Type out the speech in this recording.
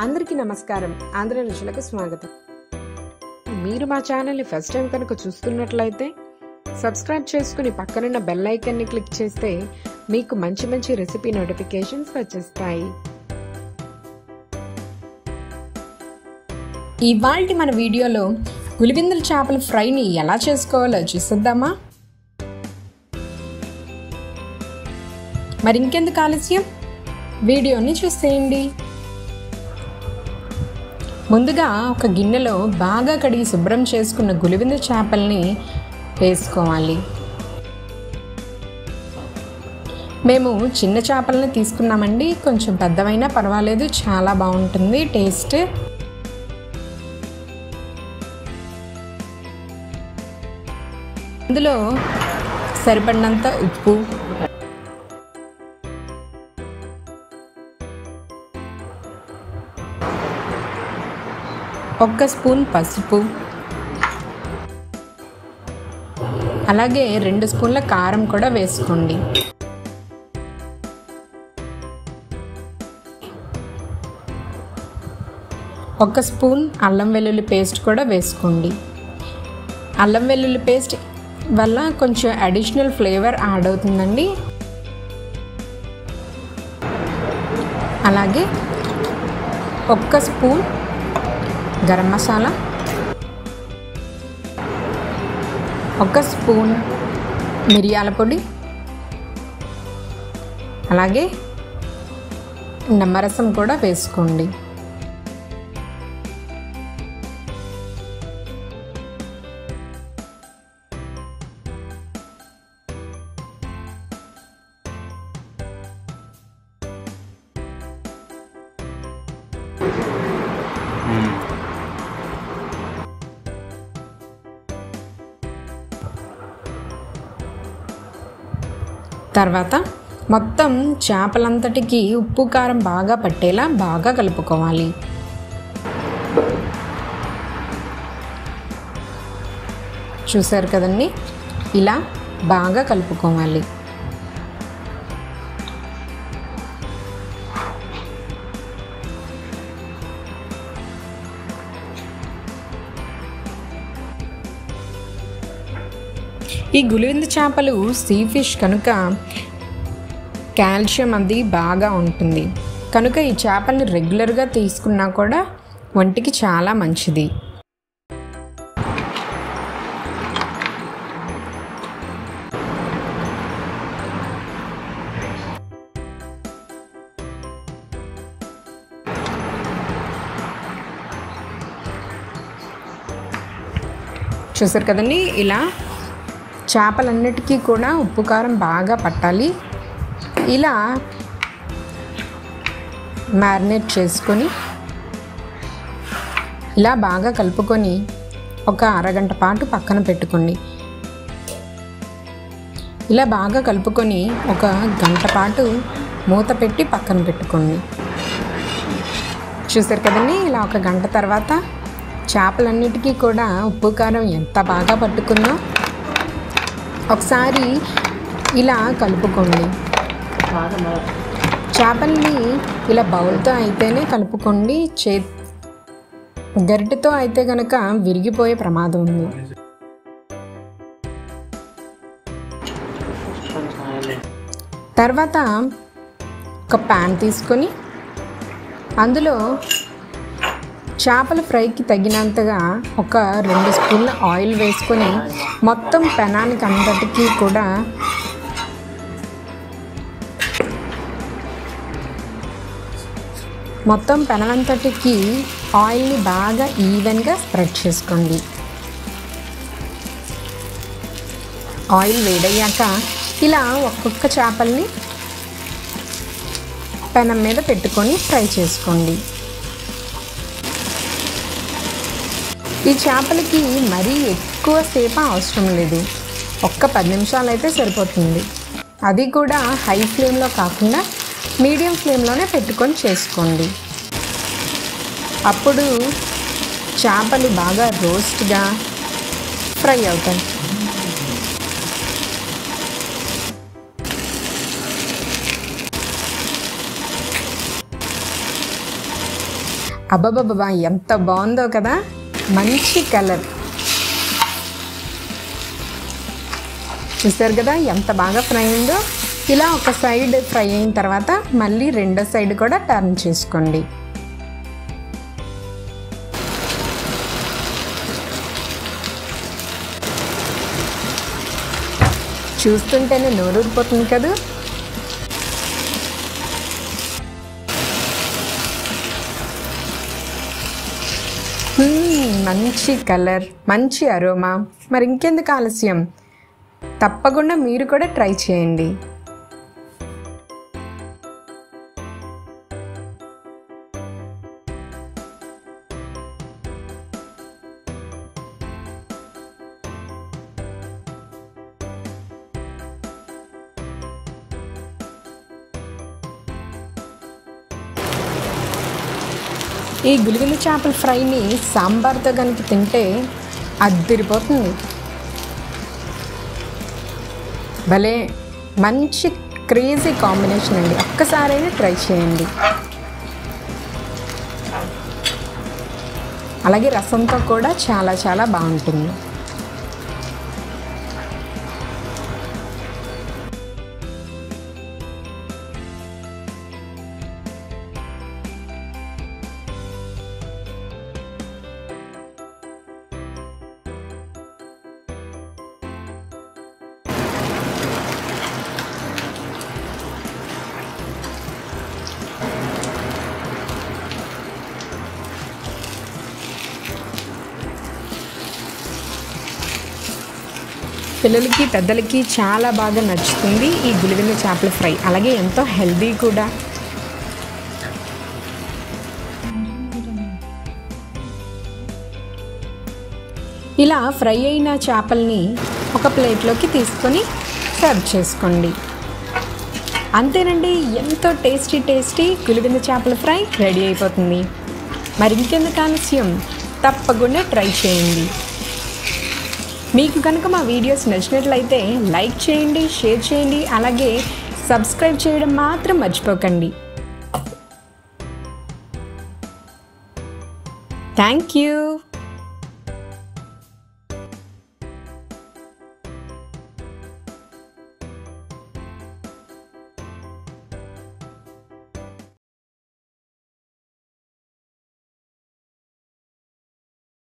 అందరికీ నమస్కారం. ఆంధ్ర రుచులకు స్వాగతం. మీరు మా ఛానల్ని ఫస్ట్ టైం కనుక చూస్తున్నట్లయితే సబ్స్క్రైబ్ చేసుకుని పక్కనున్న బెల్ ఐకాన్ని క్లిక్ చేస్తే మీకు మంచి మంచి రెసిపీ నోటిఫికేషన్స్ వచ్చేస్తాయి. ఇవాల్టి మన వీడియోలో గులిబిందుల చేపల ఫ్రైని ఎలా చేసుకోవాలో చూసేద్దామా? మరి ఇంకెందుకు ఆలస్యం, వీడియోని చూసేయండి. ముందుగా ఒక గిన్నెలో బాగా కడిగి శుభ్రం చేసుకున్న గులిబిందు చేపల్ని వేసుకోవాలి. మేము చిన్న చేపలని తీసుకున్నామండి, కొంచెం పెద్దవైనా పర్వాలేదు, చాలా బాగుంటుంది టేస్ట్. అందులో సరిపడినంత ఉప్పు, ఒక స్పూన్ పసుపు, అలాగే 2 స్పూన్ల కారం కూడా వేసుకోండి. ఒక స్పూన్ అల్లం వెల్లుల్లి పేస్ట్ కూడా వేసుకోండి. అల్లం వెల్లుల్లి పేస్ట్ వల్ల కొంచెం అడిషనల్ ఫ్లేవర్ యాడ్ అవుతుందండి. అలాగే ఒక స్పూన్ గరం మసాలా, ఒక స్పూన్ మిరియాల పొడి, అలాగే నిమ్మరసం కూడా వేసుకోండి. తర్వాత మొత్తం చేపలంతటికి ఉప్పు కారం బాగా పట్టేలా బాగా కలుపుకోవాలి. చూసారు కదండి, ఇలా బాగా కలుపుకోవాలి. ఈ గులిబిందు చేపలు సీ ఫిష్ కనుక కాల్షియం అది బాగా ఉంటుంది కనుక ఈ చేపల్ని రెగ్యులర్గా తీసుకున్నా కూడా ఒంటికి చాలా మంచిది. చూసారు కదండి, ఇలా చేపలన్నిటికీ కూడా ఉప్పు కారం బాగా పట్టాలి. ఇలా మ్యారినేట్ చేసుకొని ఇలా బాగా కలుపుకొని ఒక అరగంట పాటు పక్కన పెట్టుకోండి. ఇలా బాగా కలుపుకొని ఒక గంట పాటు మూత పెట్టి పక్కన పెట్టుకోండి. చూసారు కదండి, ఇలా ఒక గంట తర్వాత చేపలన్నిటికీ కూడా ఉప్పు కారం ఎంత బాగా పట్టుకుందో ఒకసారి ఇలా కలుపుకోండి. చేపల్ని ఇలా బౌల్తో అయితేనే కలుపుకోండి, గరిటెతో అయితే కనుక విరిగిపోయే ప్రమాదం ఉంది. తర్వాత ఒక ప్యాన్ తీసుకొని అందులో చేపల ఫ్రైకి తగినంతగా ఒక 2 స్పూన్ల ఆయిల్ వేసుకొని మొత్తం పెనానికి అంతటికీ కూడా మొత్తం పెనంతటికి ఆయిల్ని బాగా ఈవెన్గా స్ప్రెడ్ చేసుకోండి. ఆయిల్ వేడయ్యాక ఇలా ఒక్కొక్క చేపల్ని పెనం మీద పెట్టుకొని ఫ్రై చేసుకోండి. ఈ చేపలకి మరీ ఎక్కువ సేపు అవసరం లేదు, ఒక్క 10 నిమిషాలు అయితే సరిపోతుంది. అది కూడా హై ఫ్లేమ్లో కాకుండా మీడియం ఫ్లేమ్లోనే పెట్టుకొని చేసుకోండి. అప్పుడు చేపలు బాగా రోస్ట్గా ఫ్రై అవుతాయి. అబ్బబ్బబ్బా ఎంత బాగుందో కదా, మంచి కలర్. చూసారు కదా ఎంత బాగా ఫ్రై అయిందో. ఇలా ఒక సైడ్ ఫ్రై అయిన తర్వాత మళ్ళీ రెండో సైడ్ కూడా టర్న్ చేసుకోండి. చూస్తుంటేనే నోరూరిపోతుంది కదా. మంచి కలర్, మంచి అరోమా. మరి ఇంకెందుకు ఆలస్యం, తప్పకుండా మీరు కూడా ట్రై చేయండి. ఈ గులిగులి చేపల ఫ్రైని సాంబార్తో కనుక తింటే అద్దిరిపోతుంది. భలే మంచి క్రేజీ కాంబినేషన్ అండి. ఒక్కసారైనా ట్రై చేయండి. అలాగే రసంతో కూడా చాలా చాలా బాగుంటుంది. పిల్లలకి పెద్దలకి చాలా బాగా నచ్చుతుంది ఈ గులివెన్న చేపల ఫ్రై. అలాగే ఎంతో హెల్దీ కూడా. ఇలా ఫ్రై అయిన చేపల్ని ఒక ప్లేట్లోకి తీసుకొని సర్వ్ చేసుకోండి. అంతేనండి, ఎంతో టేస్టీ గులివెన్న చేపల ఫ్రై రెడీ అయిపోతుంది. మరి ఇంకెందుకు ఆలస్యం, తప్పకుండా ట్రై చేయండి. మీకు కనుక మా వీడియోస్ నచ్చినట్లయితే లైక్ చేయండి, షేర్ చేయండి, అలాగే సబ్స్క్రైబ్ చేయడం మాత్రం మర్చిపోకండి. Thank you.